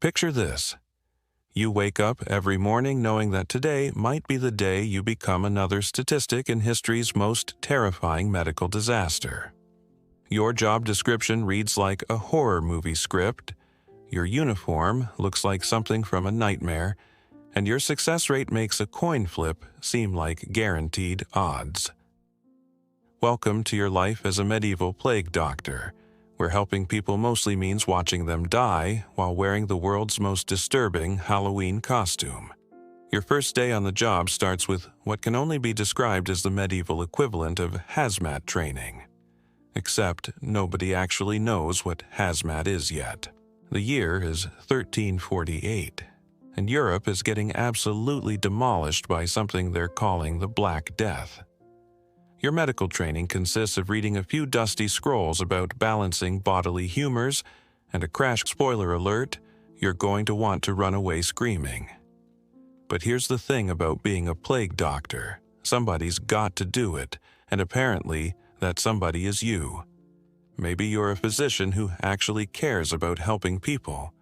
Picture this. You wake up every morning knowing that today might be the day you become another statistic in history's most terrifying medical disaster. Your job description reads like a horror movie script, your uniform looks like something from a nightmare, and your success rate makes a coin flip seem like guaranteed odds. Welcome to your life as a medieval plague doctor, where helping people mostly means watching them die while wearing the world's most disturbing Halloween costume. Your first day on the job starts with what can only be described as the medieval equivalent of hazmat training. Except nobody actually knows what hazmat is yet. The year is 1348, and Europe is getting absolutely demolished by something they're calling the Black Death. Your medical training consists of reading a few dusty scrolls about balancing bodily humors, and a crash spoiler alert, you're going to want to run away screaming. But here's the thing about being a plague doctor. Somebody's got to do it, and apparently that somebody is you. Maybe you're a physician who actually cares about helping people.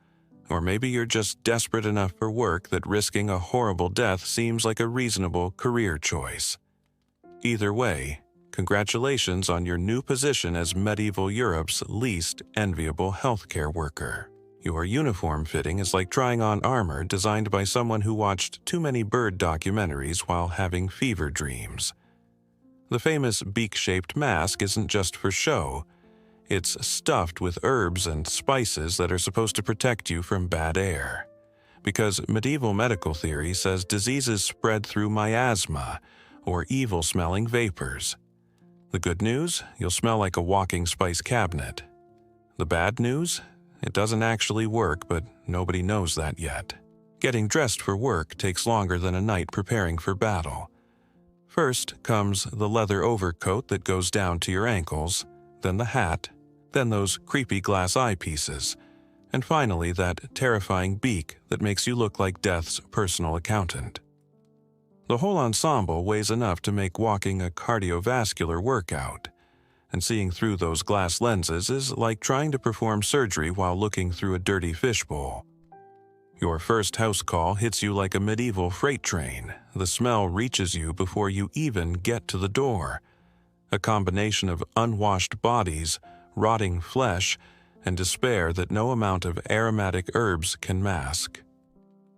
Or maybe you're just desperate enough for work that risking a horrible death seems like a reasonable career choice. Either way, congratulations on your new position as medieval Europe's least enviable healthcare worker. Your uniform fitting is like trying on armor designed by someone who watched too many bird documentaries while having fever dreams. The famous beak-shaped mask isn't just for show. It's stuffed with herbs and spices that are supposed to protect you from bad air. Because medieval medical theory says diseases spread through miasma, or evil-smelling vapors. The good news? You'll smell like a walking spice cabinet. The bad news? It doesn't actually work, but nobody knows that yet. Getting dressed for work takes longer than a night preparing for battle. First comes the leather overcoat that goes down to your ankles, then the hat, then those creepy glass eyepieces, and finally that terrifying beak that makes you look like death's personal accountant. The whole ensemble weighs enough to make walking a cardiovascular workout, and seeing through those glass lenses is like trying to perform surgery while looking through a dirty fishbowl. Your first house call hits you like a medieval freight train. The smell reaches you before you even get to the door. A combination of unwashed bodies, rotting flesh, and despair that no amount of aromatic herbs can mask.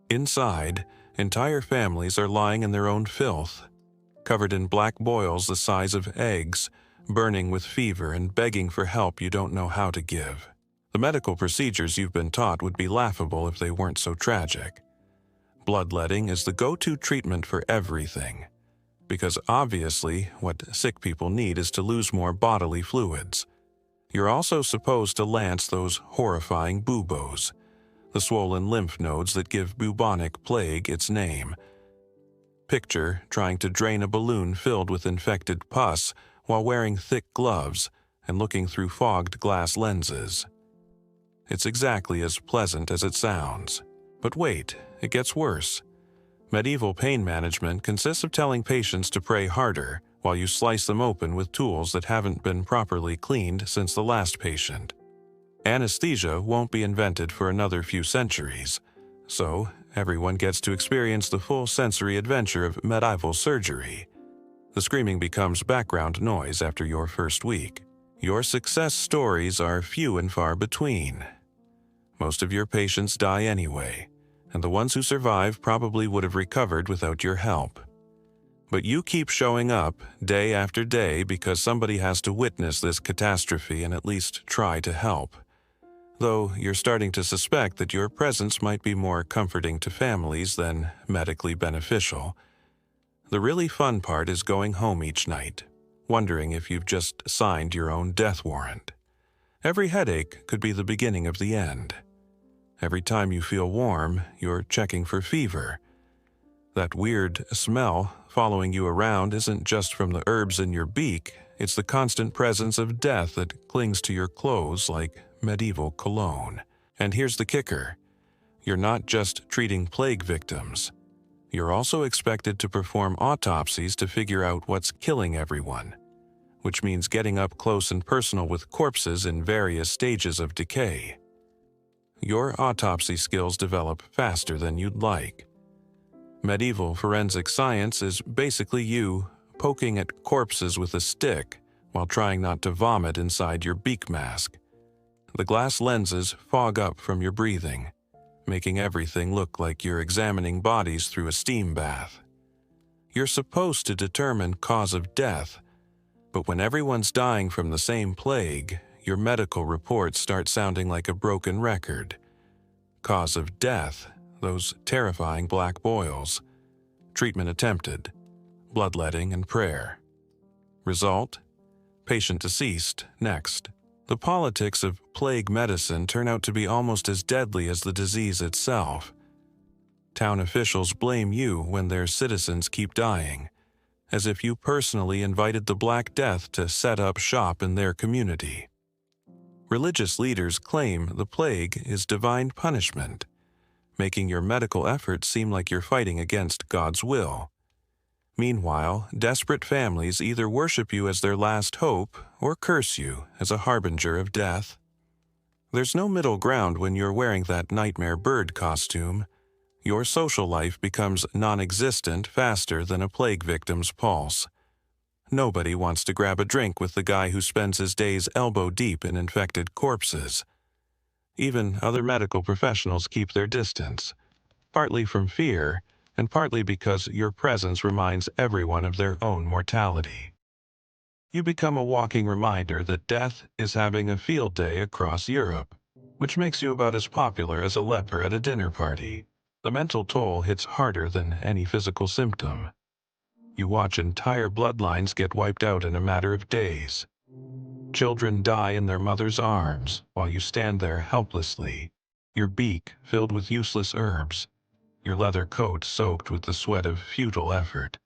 Inside, entire families are lying in their own filth, covered in black boils the size of eggs, burning with fever and begging for help you don't know how to give. The medical procedures you've been taught would be laughable if they weren't so tragic. Bloodletting is the go-to treatment for everything, because obviously what sick people need is to lose more bodily fluids. You're also supposed to lance those horrifying buboes, the swollen lymph nodes that give bubonic plague its name. Picture trying to drain a balloon filled with infected pus while wearing thick gloves and looking through fogged glass lenses. It's exactly as pleasant as it sounds. But wait, it gets worse. Medieval pain management consists of telling patients to pray harder while you slice them open with tools that haven't been properly cleaned since the last patient. Anesthesia won't be invented for another few centuries, so everyone gets to experience the full sensory adventure of medieval surgery. The screaming becomes background noise after your first week. Your success stories are few and far between. Most of your patients die anyway, and the ones who survive probably would have recovered without your help. But you keep showing up day after day because somebody has to witness this catastrophe and at least try to help. Though you're starting to suspect that your presence might be more comforting to families than medically beneficial. The really fun part is going home each night, wondering if you've just signed your own death warrant. Every headache could be the beginning of the end. Every time you feel warm, you're checking for fever. That weird smell following you around isn't just from the herbs in your beak, it's the constant presence of death that clings to your clothes like medieval cologne. And here's the kicker. You're not just treating plague victims. You're also expected to perform autopsies to figure out what's killing everyone, which means getting up close and personal with corpses in various stages of decay. your autopsy skills develop faster than you'd like. Medieval forensic science is basically you poking at corpses with a stick while trying not to vomit inside your beak mask. The glass lenses fog up from your breathing, making everything look like you're examining bodies through a steam bath. You're supposed to determine cause of death, but when everyone's dying from the same plague, your medical reports start sounding like a broken record. Cause of death, those terrifying black boils. Treatment attempted, bloodletting and prayer. Result? Patient deceased, next. The politics of plague medicine turn out to be almost as deadly as the disease itself. Town officials blame you when their citizens keep dying, as if you personally invited the Black Death to set up shop in their community. Religious leaders claim the plague is divine punishment, making your medical efforts seem like you're fighting against God's will. Meanwhile, desperate families either worship you as their last hope or curse you as a harbinger of death. There's no middle ground when you're wearing that nightmare bird costume. Your social life becomes non-existent faster than a plague victim's pulse. Nobody wants to grab a drink with the guy who spends his days elbow-deep in infected corpses. Even other medical professionals keep their distance, partly from fear, and partly because your presence reminds everyone of their own mortality. You become a walking reminder that death is having a field day across Europe, which makes you about as popular as a leper at a dinner party. The mental toll hits harder than any physical symptom. You watch entire bloodlines get wiped out in a matter of days. Children die in their mother's arms while you stand there helplessly, your beak filled with useless herbs, your leather coat soaked with the sweat of futile effort.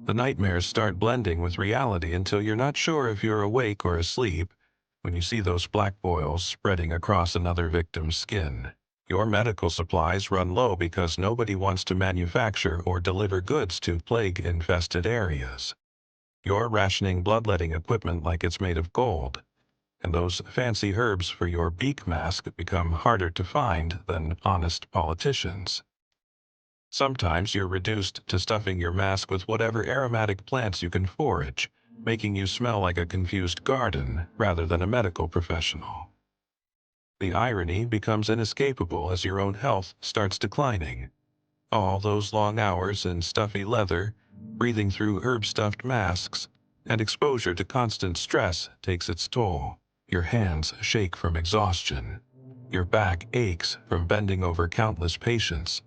The nightmares start blending with reality until you're not sure if you're awake or asleep when you see those black boils spreading across another victim's skin. Your medical supplies run low because nobody wants to manufacture or deliver goods to plague-infested areas. You're rationing bloodletting equipment like it's made of gold, and those fancy herbs for your beak mask become harder to find than honest politicians. Sometimes you're reduced to stuffing your mask with whatever aromatic plants you can forage, making you smell like a confused garden rather than a medical professional. The irony becomes inescapable as your own health starts declining. All those long hours in stuffy leather, breathing through herb-stuffed masks, and exposure to constant stress takes its toll. Your hands shake from exhaustion. Your back aches from bending over countless patients.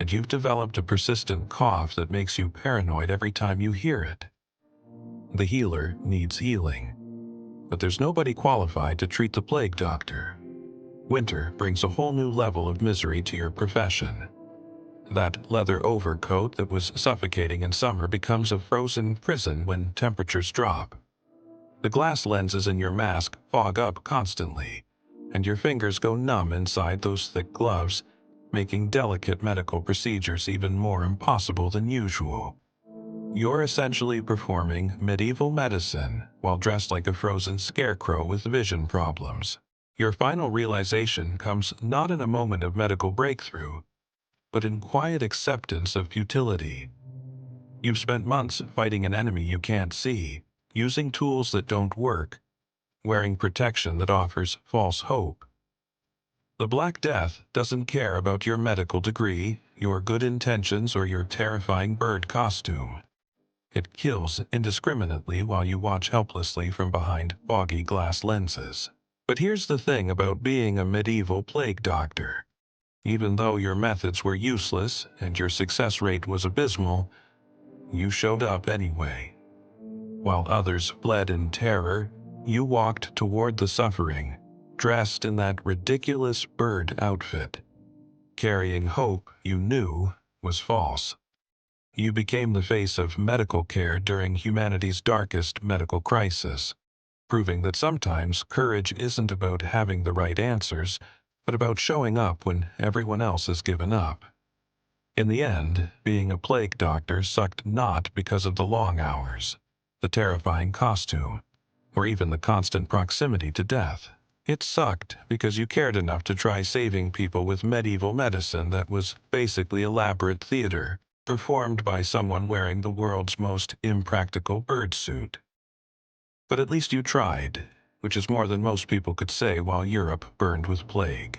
And you've developed a persistent cough that makes you paranoid every time you hear it. The healer needs healing, but there's nobody qualified to treat the plague doctor. Winter brings a whole new level of misery to your profession. That leather overcoat that was suffocating in summer becomes a frozen prison when temperatures drop. The glass lenses in your mask fog up constantly, and your fingers go numb inside those thick gloves, making delicate medical procedures even more impossible than usual. You're essentially performing medieval medicine while dressed like a frozen scarecrow with vision problems. Your final realization comes not in a moment of medical breakthrough, but in quiet acceptance of futility. You've spent months fighting an enemy you can't see, using tools that don't work, wearing protection that offers false hope. The Black Death doesn't care about your medical degree, your good intentions, or your terrifying bird costume. It kills indiscriminately while you watch helplessly from behind foggy glass lenses. But here's the thing about being a medieval plague doctor. Even though your methods were useless and your success rate was abysmal, you showed up anyway. While others fled in terror, you walked toward the suffering, dressed in that ridiculous bird outfit, carrying hope you knew was false. You became the face of medical care during humanity's darkest medical crisis, proving that sometimes courage isn't about having the right answers, but about showing up when everyone else has given up. In the end, being a plague doctor sucked not because of the long hours, the terrifying costume, or even the constant proximity to death. It sucked because you cared enough to try saving people with medieval medicine that was basically elaborate theater, performed by someone wearing the world's most impractical bird suit. But at least you tried, which is more than most people could say while Europe burned with plague.